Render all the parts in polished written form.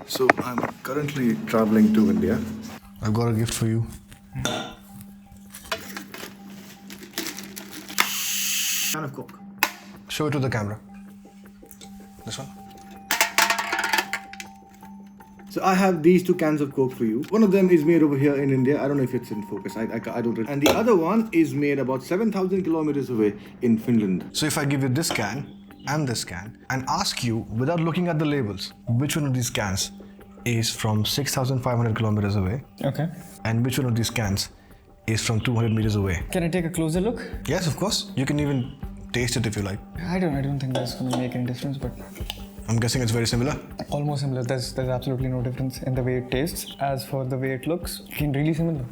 So I'm currently traveling to India. I've got a gift for you. Can of Coke. Show it to the camera. This one. So I have these 2 cans of Coke for you. One of them is made over here in India. I don't know if it's in focus. I don't. And the other one is made about 7,000 kilometers away in Finland. So if I give you this can and this can and ask you, without looking at the labels, which one of these cans is from 6,500 kilometers away, Okay. and which one of these cans is from 200 meters away? Can I take a closer look? Yes, of course. You can even taste it if you like. I don't think that's gonna make any difference, but I'm guessing it's very similar. almost similar. There's absolutely no difference in the way it tastes. As for the way it looks, really similar.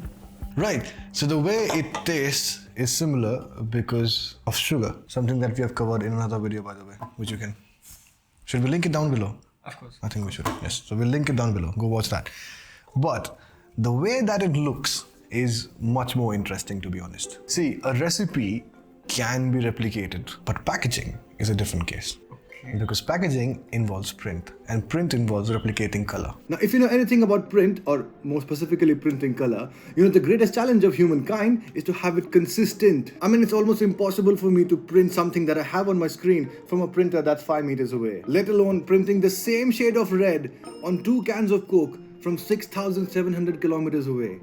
Right. So the way it tastes is similar because of sugar. Something that we have covered in another video, by the way, which you can. Should we link it down below? Of course. I think we should. Yes. So we'll link it down below. Go watch that. But the way that it looks is much more interesting, to be honest. See, a recipe can be replicated, but packaging is a different case. Because packaging involves print, and print involves replicating color. Now, if you know anything about print, or more specifically printing color, you know the greatest challenge of humankind is to have it consistent. I mean, it's almost impossible for me to print something that I have on my screen from a printer that's 5 meters away, let alone printing the same shade of red on 2 cans of Coke from 6,700 kilometers away.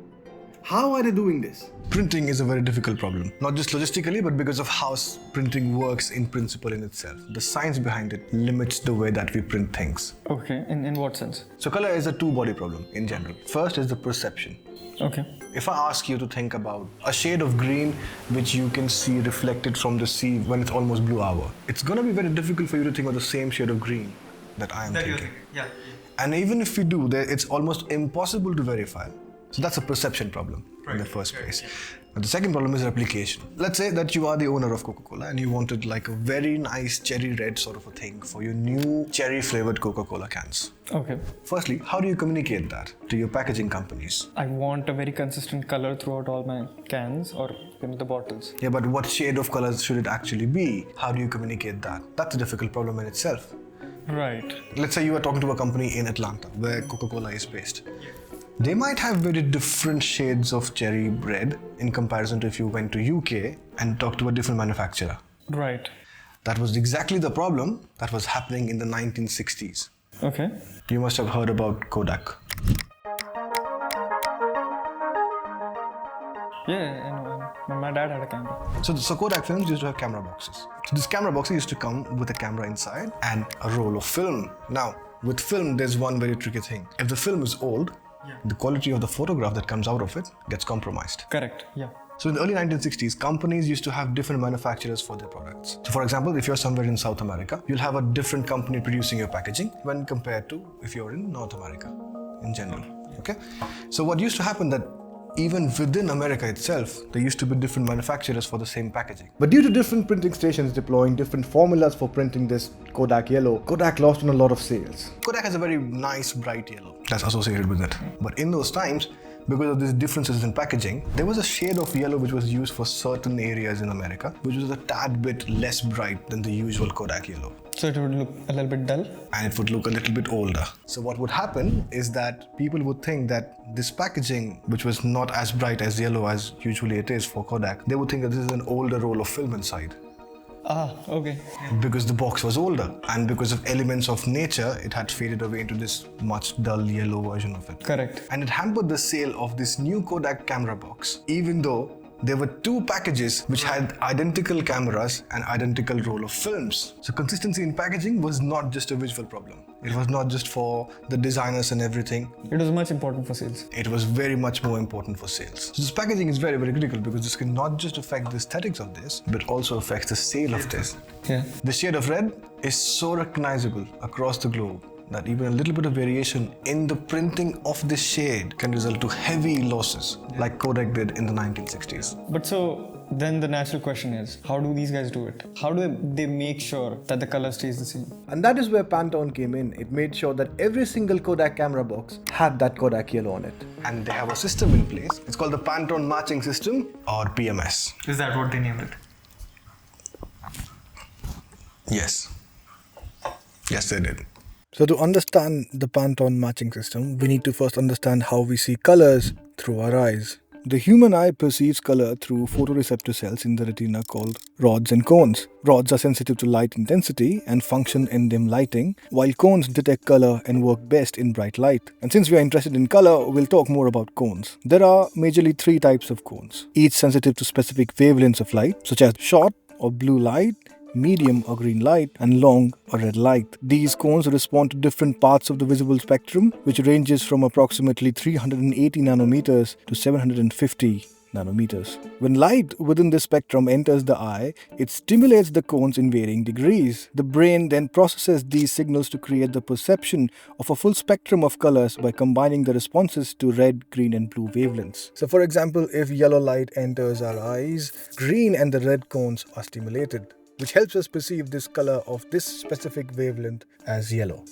How are they doing this? Printing is a very difficult problem, not just logistically, but because of how printing works in principle in itself. The science behind it limits the way that we print things. Okay. In what sense? So color is a two-body problem in general. First is the perception. Okay. If I ask you to think about a shade of green which you can see reflected from the sea when it's almost blue hour, it's going to be very difficult for you to think of the same shade of green that I am thinking. Yeah. And even if we do, it's almost impossible to verify. So that's a perception problem in the first place. But the second problem is replication. Let's say that you are the owner of Coca-Cola and you wanted like a very nice cherry red sort of a thing for your new cherry flavored Coca-Cola cans. Okay. Firstly, how do you communicate that to your packaging companies? I want a very consistent color throughout all my cans or the bottles. Yeah, but what shade of colors should it actually be? How do you communicate that? That's a difficult problem in itself. Right. Let's say you are talking to a company in Atlanta where Coca-Cola is based. They might have very different shades of cherry red in comparison to if you went to UK and talked to a different manufacturer. Right. That was exactly the problem that was happening in the 1960s. Okay. You must have heard about Kodak. Yeah, I know. My dad had a camera. So Kodak films used to have camera boxes. So this camera box used to come with a camera inside and a roll of film. Now, with film, there's one very tricky thing. If the film is old, the quality of the photograph that comes out of it gets compromised. Correct. Yeah. So in the early 1960s, companies used to have different manufacturers for their products. So for example, if you're somewhere in South America, you'll have a different company producing your packaging when compared to if you're in North America in general. Okay? So what used to happen that even within America itself, there used to be different manufacturers for the same packaging. But due to different printing stations deploying different formulas for printing this Kodak yellow, Kodak lost on a lot of sales. Kodak has a very nice bright yellow that's associated with it. But in those times, because of these differences in packaging, there was a shade of yellow which was used for certain areas in America, which was a tad bit less bright than the usual Kodak yellow. So it would look a little bit dull? And it would look a little bit older. So what would happen is that people would think that this packaging, which was not as bright as yellow as usually it is for Kodak, they would think that this is an older roll of film inside. Ah, okay. Because the box was older, and because of elements of nature, it had faded away into this much dull yellow version of it. Correct. And it hampered the sale of this new Kodak camera box, even though there were 2 packages which had identical cameras and identical roll of films. So consistency in packaging was not just a visual problem. It was not just for the designers and everything. It was much important for sales. It was very much more important for sales. So this packaging is very, very critical because this can not just affect the aesthetics of this, but also affects the sale of this. Yeah. The shade of red is so recognizable across the globe that even a little bit of variation in the printing of this shade can result to heavy losses, like Kodak did in the 1960s. But so then the natural question is, how do these guys do it? How do they make sure that the color stays the same? And that is where Pantone came in. It made sure that every single Kodak camera box had that Kodak yellow on it. And they have a system in place. It's called the Pantone Matching System, or PMS. Is that what they named it? Yes. Yes, they did. So to understand the Pantone matching system, we need to first understand how we see colors through our eyes. The human eye perceives color through photoreceptor cells in the retina called rods and cones. Rods are sensitive to light intensity and function in dim lighting, while cones detect color and work best in bright light. And since we are interested in color, we'll talk more about cones. There are majorly three types of cones, each sensitive to specific wavelengths of light, such as short or blue light, medium or green light, and long or red light. These cones respond to different parts of the visible spectrum, which ranges from approximately 380 nanometers to 750 nanometers. When light within this spectrum enters the eye, it stimulates the cones in varying degrees. The brain then processes these signals to create the perception of a full spectrum of colors by combining the responses to red, green, and blue wavelengths. So for example, if yellow light enters our eyes, green and the red cones are stimulated, which helps us perceive this color of this specific wavelength as yellow.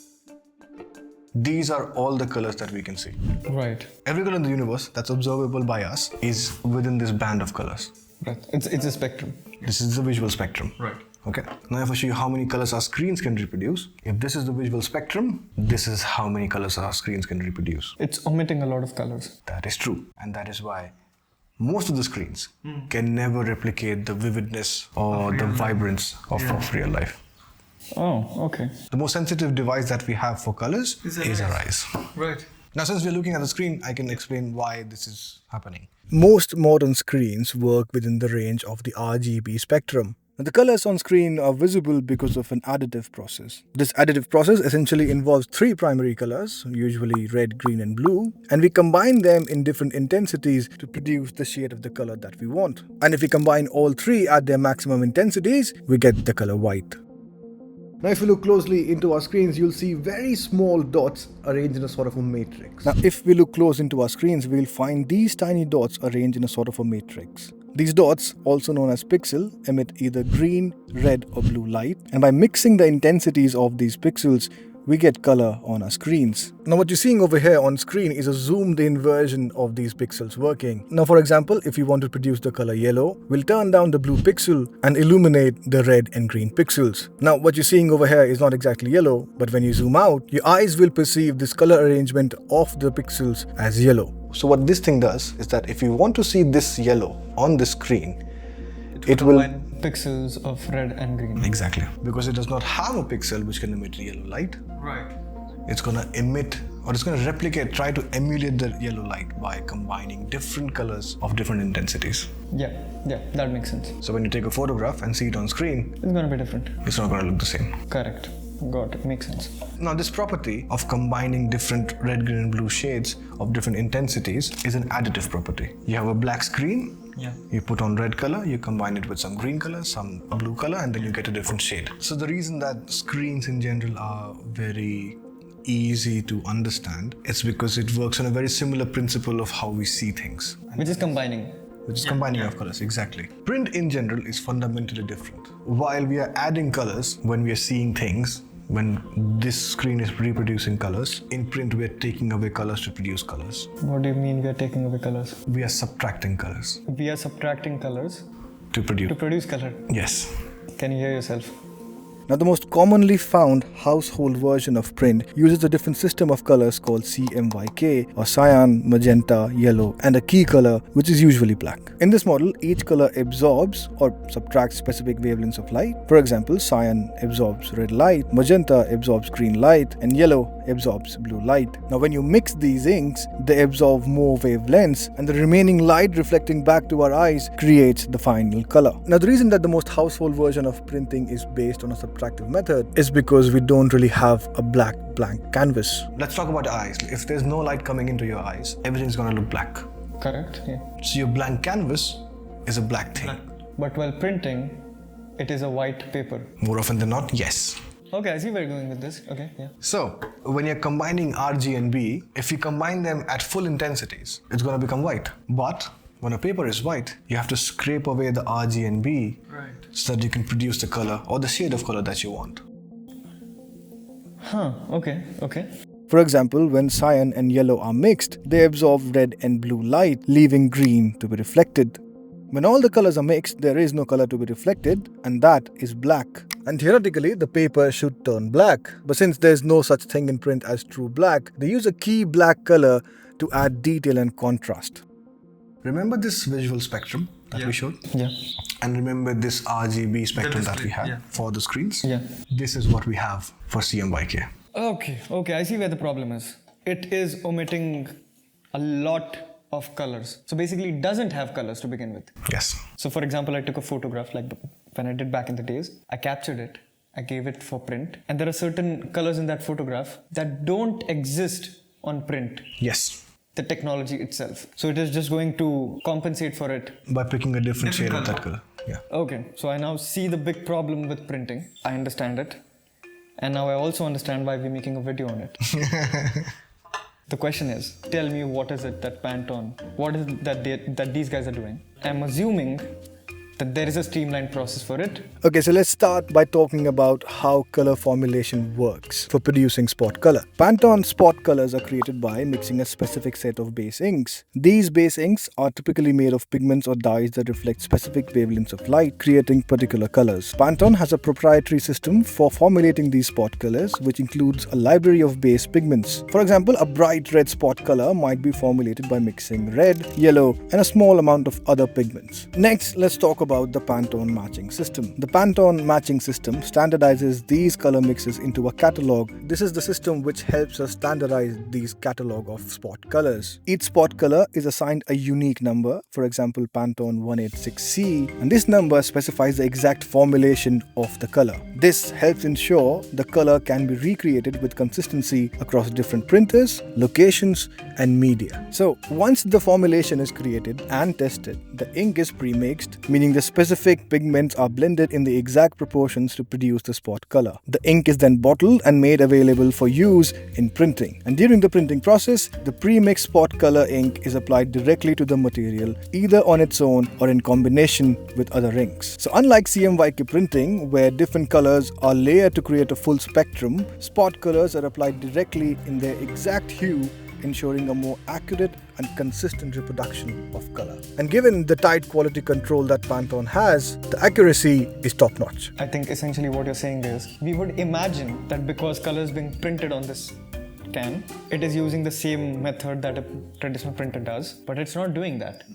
These are all the colors that we can see. Right. Every color in the universe that's observable by us is within this band of colors. Right. It's a spectrum. This is the visual spectrum. Right. Okay. Now if I show you how many colors our screens can reproduce, if this is the visual spectrum, this is how many colors our screens can reproduce. It's omitting a lot of colors. That is true. And that is why most of the screens can never replicate the vividness or the vibrance of real life. Oh, okay. The most sensitive device that we have for colors is our eyes. Right. Now, since we're looking at the screen, I can explain why this is happening. Most modern screens work within the range of the RGB spectrum. Now, the colors on screen are visible because of an additive process. This additive process essentially involves three primary colors, usually red, green, and blue, and we combine them in different intensities to produce the shade of the color that we want. And if we combine all three at their maximum intensities, we get the color white. Now if you look closely into our screens, you'll see very small dots arranged in a sort of a matrix. Now if we look close into our screens, we'll find these tiny dots arranged in a sort of a matrix. These dots, also known as pixel, emit either green, red or blue light, and by mixing the intensities of these pixels, we get color on our screens. Now what you're seeing over here on screen is a zoomed in version of these pixels working. Now for example, if you want to produce the color yellow, we'll turn down the blue pixel and illuminate the red and green pixels. Now what you're seeing over here is not exactly yellow, but when you zoom out, your eyes will perceive this color arrangement of the pixels as yellow. So what this thing does is that if you want to see this yellow on the screen, it will pixels of red and green. Exactly. Because it does not have a pixel which can emit yellow light. Right. It's going to emit, or it's going to replicate, try to emulate the yellow light by combining different colors of different intensities. Yeah, that makes sense. So when you take a photograph and see it on screen, It's going to be different. it's not going to look the same. Correct. Got it. Makes sense. Now this property of combining different red, green and blue shades of different intensities is an additive property. You have a black screen, you put on red color, you combine it with some green color, some blue color, and then you get a different shade. So the reason that screens in general are very easy to understand, it's because it works on a very similar principle of how we see things. Which is combining. Combining of colors, exactly. Print in general is fundamentally different. While we are adding colors when we are seeing things, when this screen is reproducing colors, in print we are taking away colors to produce colors. What do you mean we are taking away colors? We are subtracting colors We are subtracting colors to produce. to produce color. Yes. Can you hear yourself? Now the most commonly found household version of print uses a different system of colors called CMYK, or cyan, magenta, yellow, and a key color which is usually black. In this model, each color absorbs or subtracts specific wavelengths of light. For example, cyan absorbs red light, magenta absorbs green light, and yellow absorbs blue light. Now when you mix these inks, they absorb more wavelengths, and the remaining light reflecting back to our eyes creates the final color. Now the reason that the most household version of printing is based on a subtractive method is because we don't really have a blank canvas. Let's talk about eyes. If there's no light coming into your eyes, everything's gonna look black. Correct. Yeah. So your blank canvas is a black thing. But while printing, it is a white paper. More often than not, yes. Okay, I see where you're going with this. Okay, yeah. So when you're combining RG and B, if you combine them at full intensities, it's gonna become white. But when a paper is white, you have to scrape away the RG and B so that you can produce the color or the shade of color that you want. Okay. For example, when cyan and yellow are mixed, they absorb red and blue light, leaving green to be reflected. When all the colors are mixed, there is no color to be reflected, and that is black. And theoretically, the paper should turn black. But since there's no such thing in print as true black, they use a key black color to add detail and contrast. Remember this visual spectrum that we showed? Yeah. And remember this RGB spectrum that we had for the screens? Yeah. This is what we have for CMYK. Okay, I see where the problem is. It is omitting a lot of colors. So basically it doesn't have colors to begin with. Yes. So for example, I took a photograph like when I did back in the days. I captured it, I gave it for print, and there are certain colors in that photograph that don't exist on print. Yes. The technology itself. So it is just going to compensate for it. By picking a different shade of that color. Yeah. Okay, so I now see the big problem with printing. I understand it. And now I also understand why we're making a video on it. The question is, tell me what is it that Pantone, what is it that these guys are doing? I'm assuming that there is a streamlined process for it. Okay, so let's start by talking about how color formulation works for producing spot color. Pantone spot colors are created by mixing a specific set of base inks. These base inks are typically made of pigments or dyes that reflect specific wavelengths of light, creating particular colors. Pantone has a proprietary system for formulating these spot colors, which includes a library of base pigments. For example, a bright red spot color might be formulated by mixing red, yellow, and a small amount of other pigments. Next, let's talk about the Pantone matching system. The Pantone matching system standardizes these color mixes into a catalog. This is the system which helps us standardize these catalog of spot colors. Each spot color is assigned a unique number, for example Pantone 186C, and this number specifies the exact formulation of the color. This helps ensure the color can be recreated with consistency across different printers, locations, and media. So once the formulation is created and tested, the ink is pre-mixed, meaning the specific pigments are blended in the exact proportions to produce the spot color. The ink is then bottled and made available for use in printing. And during the printing process, the pre-mixed spot color ink is applied directly to the material, either on its own or in combination with other inks. So unlike CMYK printing, where different colors are layered to create a full spectrum, spot colors are applied directly in their exact hue, ensuring a more accurate and consistent reproduction of color. And given the tight quality control that Pantone has, the accuracy is top-notch. I think essentially what you're saying is, we would imagine that because color is being printed on this can, it is using the same method that a traditional printer does, but it's not doing that.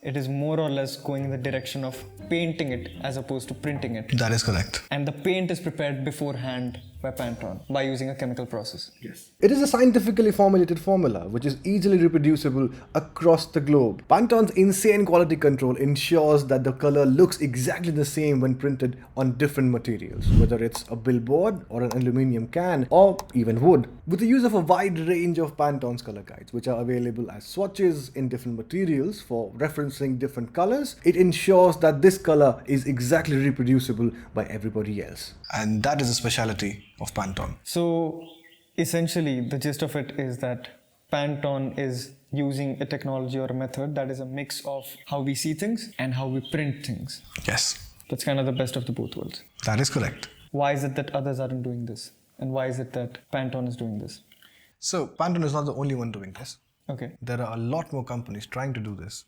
It is more or less going in the direction of painting it as opposed to printing it. That is correct. And the paint is prepared beforehand by Pantone by using a chemical process. Yes. It is a scientifically formulated formula which is easily reproducible across the globe. Pantone's insane quality control ensures that the color looks exactly the same when printed on different materials, whether it's a billboard or an aluminum can or even wood. With the use of a wide range of Pantone's color guides, which are available as swatches in different materials for referencing different colors, it ensures that this color is exactly reproducible by everybody else. And that is a specialty of Pantone. So essentially the gist of it is that Pantone is using a technology or a method that is a mix of how we see things and how we print things. Yes. That's kind of the best of the both worlds. That is correct. Why is it that others aren't doing this? And why is it that Pantone is doing this? So Pantone is not the only one doing this. Okay. There are a lot more companies trying to do this.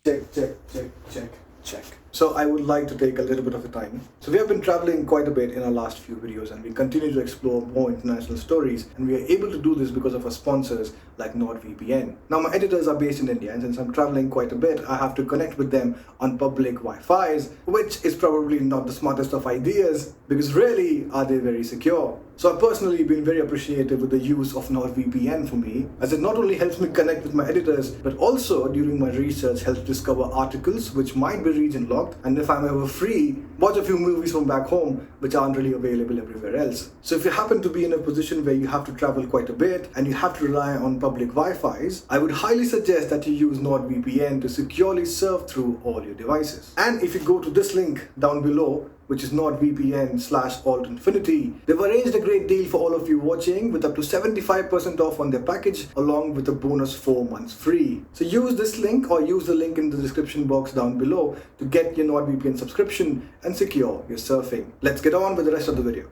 Check. So I would like to take a little bit of a time. So we have been traveling quite a bit in our last few videos, and we continue to explore more international stories, and we are able to do this because of our sponsors like NordVPN. Now my editors are based in India, and since I'm traveling quite a bit, I have to connect with them on public Wi-Fi's, which is probably not the smartest of ideas because really are they very secure. So I've personally been very appreciative with the use of NordVPN for me, as it not only helps me connect with my editors, but also during my research helps discover articles which might be region locked, and if I'm ever free, watch a few movies from back home which aren't really available everywhere else. So if you happen to be in a position where you have to travel quite a bit and you have to rely on public Wi-Fi's, I would highly suggest that you use NordVPN to securely surf through all your devices. And if you go to this link down below, which is NordVPN/Altinfinity, they've arranged a great deal for all of you watching with up to 75% off on their package along with a bonus 4 months free. So use this link or use the link in the description box down below to get your NordVPN subscription and secure your surfing. Let's get on with the rest of the video.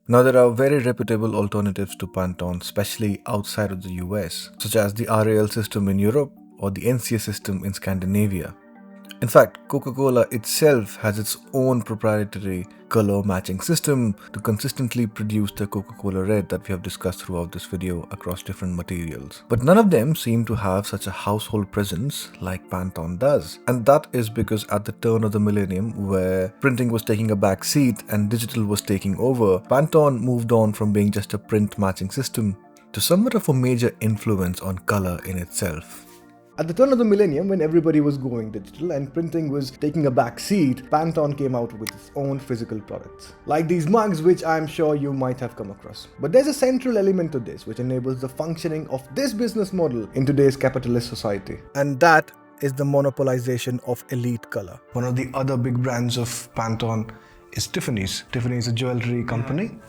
Now there are very reputable alternatives to Pantone, especially outside of the US, such as the RAL system in Europe or the NCA system in Scandinavia. In fact, Coca-Cola itself has its own proprietary color matching system to consistently produce the Coca-Cola red that we have discussed throughout this video across different materials. But none of them seem to have such a household presence like Pantone does. And that is because at the turn of the millennium, where printing was taking a back seat and digital was taking over, Pantone moved on from being just a print matching system to somewhat of a major influence on color in itself. At the turn of the millennium, when everybody was going digital and printing was taking a back seat, Pantone came out with its own physical products. Like these mugs, which I'm sure you might have come across. But there's a central element to this, which enables the functioning of this business model in today's capitalist society. And that is the monopolization of elite color. One of the other big brands of Pantone is Tiffany's. Tiffany is a jewelry company,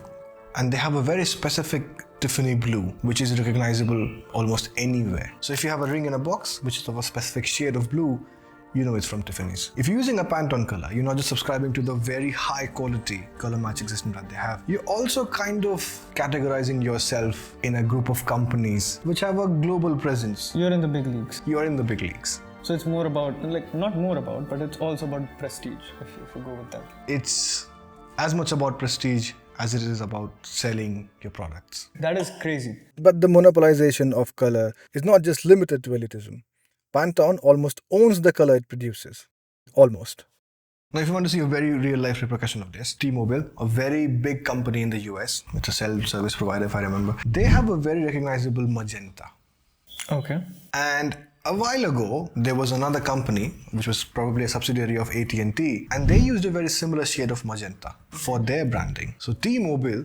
and they have a very specific Tiffany blue, which is recognizable almost anywhere. So if you have a ring in a box, which is of a specific shade of blue, you know it's from Tiffany's. If you're using a Pantone color, you're not just subscribing to the very high quality color matching system that they have. You're also kind of categorizing yourself in a group of companies which have a global presence. You're in the big leagues. You're in the big leagues. So it's more about, like, not more about, but it's also about prestige, if you go with that. It's as much about prestige as it is about selling your products. That is crazy. But the monopolization of color is not just limited to elitism. Pantone almost owns the color it produces. Almost. Now, if you want to see a very real life repercussion of this, T-Mobile, a very big company in the US, it's a self-service provider if I remember, they have a very recognizable magenta. Okay. And a while ago, there was another company, which was probably a subsidiary of AT&T, and they used a very similar shade of magenta for their branding. So T-Mobile,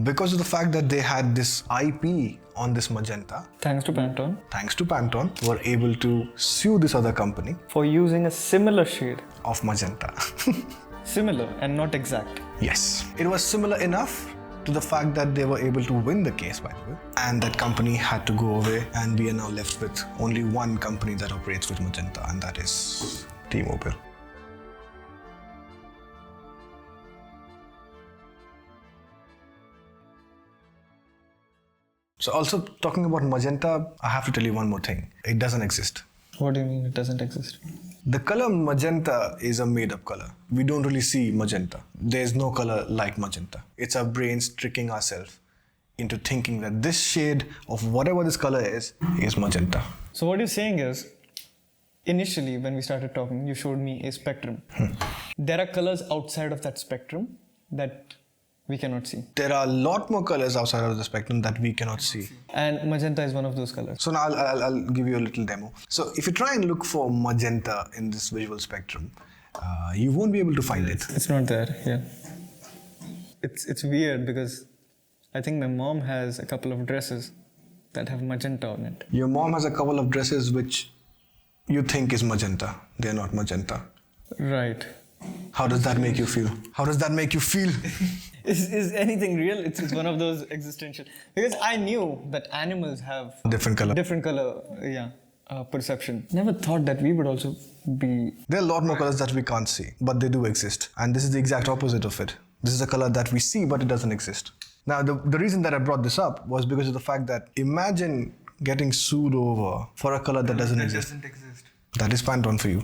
because of the fact that they had this IP on this magenta, Thanks to Pantone. were able to sue this other company For using a similar shade. of magenta. Similar and not exact. Yes. It was similar enough to the fact that they were able to win the case, by the way, and that company had to go away, and we are now left with only one company that operates with magenta, and that is T-Mobile. So also talking about magenta, I have to tell you one more thing. It doesn't exist. What do you mean it doesn't exist? The color magenta is a made-up color. We don't really see magenta. There's no color like magenta. It's our brains tricking ourselves into thinking that this shade of whatever this color is magenta. So what you're saying is, initially when we started talking, you showed me a spectrum. There are colors outside of that spectrum that we cannot see. There are a lot more colors outside of the spectrum that we cannot see. And magenta is one of those colors. So now I'll give you a little demo. So if you try and look for magenta in this visual spectrum, you won't be able to find it. It's not there, yeah. It's weird because I think my mom has a couple of dresses that have magenta on it. Your mom has a couple of dresses which you think is magenta. They're not magenta. Right. How does that make you feel? How does that make you feel? Is anything real? It's one of those existential. Because I knew that animals have Different color. Perception. Never thought that we would also be. There are a lot more colors that we can't see, but they do exist. And this is the exact opposite of it. This is a color that we see, but it doesn't exist. Now, the reason that I brought this up was because of the fact that imagine getting sued over for a color that doesn't exist. That is Pantone for you.